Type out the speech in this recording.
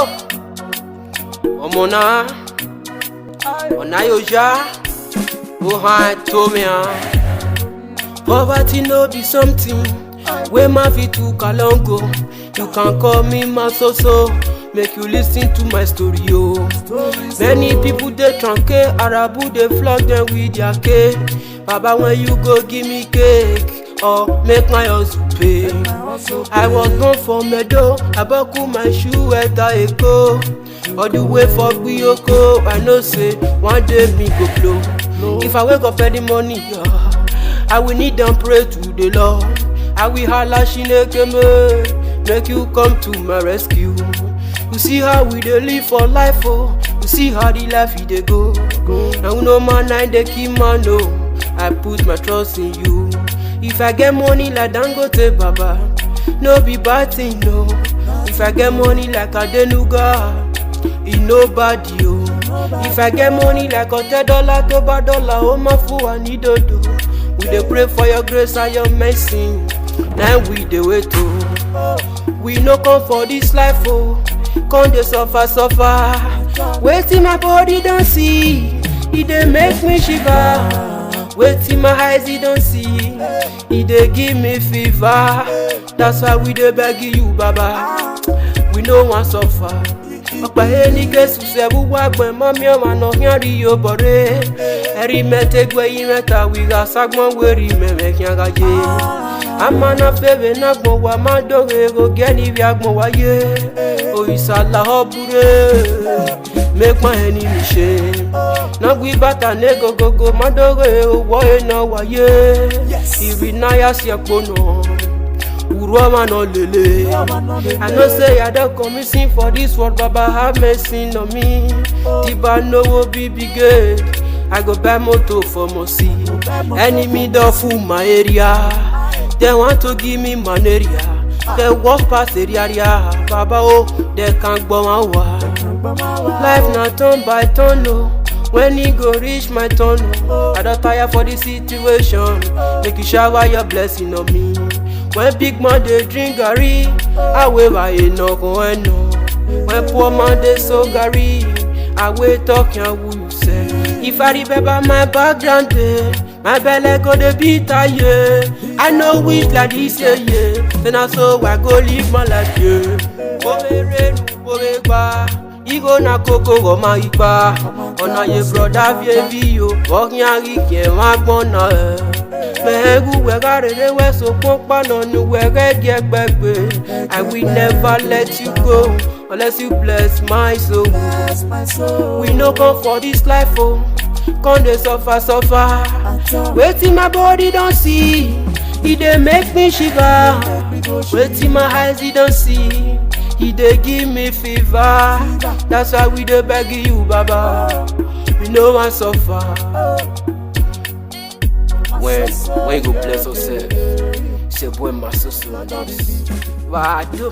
Yo, Omona, Onayoja, Oha Tomia. Poverty no be something wey ma fit to kalongo. You can call me Masoso, make you listen to my story, yo. Many people dey tranke, Arabu dey flog them with their cake. Baba, when you go give me cake, or make my house pay. I was born for Meadow, I buckle my shoe at Eko. All the way for Bioko, I know say one day me go blow. If I wake up in the morning, I will need and pray to the Lord. I will holla Shinekeme, make you come to my rescue. You see how we dey live for life, oh. You see how the life we dey go. Now no man I dey keep man, no. I put my trust in you. If I get money like Dangote Baba, no be bad thing, no. If I get money like Adenuga, it nobody, oh. If I get money like $10 to $1, oh my fool, I need to do. We dey pray for your grace and your mercy. Now we dey wait, oh. We no come for this life, oh. Come dey suffer. Waiting my body don't see, it dey make me shiver. Waiting my eyes, it don't see, it dey give me fever. That's why we dey beg you, Baba. We no want suffer. Ọ̀pá ẹni Jésù ṣẹ̀bú wá gbọ̀n mọ́mí ọmọ náà yán rí yóò bọ̀rẹ́. Ẹ̀rí mẹ́tẹ́gbẹ́ yín mẹ́ta wíra ságbọ́n wérí mẹ́mẹ́ kí n gajé. Amana fẹ́rẹ̀ náà gbọ̀n wá má dóore rògẹ́ níbi agbọ̀n wáyé. Òrìṣàlà ọ̀bùrẹ́ mẹ́pọ̀n ẹni mi ṣe. Náà gbé bàtà ní gogogo má dóore owó iná wáyé. Ìrìnàyà ṣẹ̀pọ̀ náà. I know say I don't come missing for this world, Baba have mercy on me. Tiba no will be big. I go buy motor for Mosi. Enemy don't fool my area. They want to give me malaria. They walk past the area. Baba oh, they can't go my way. Life not turn by turn, no. When it go reach my turn, no. I don't tire for this situation. Make you shower your blessing on me. When big man dey drink garri, I wave I no go no. When poor man dey so garri, I wait talk and who you say. If I remember my background day, my belly go dey beat yeah. I know which like this yeah. Then I so I go live my life yeah. Igo na koko go ma ipa. Ona ye brother vie yo, walking ari ke ma gbona Megu wegare we so pompa no nu wege gbegbe. I will never let you go unless you bless my soul. We no come for this life, oh. Come dey suffer. Waiting my body don't see, it dey make me shiver. Waiting my eyes it don't see, it dey give me fever. That's why we dey beg you, Baba. We no want suffer. When you go bless yourself, say boy Masoso. Why do?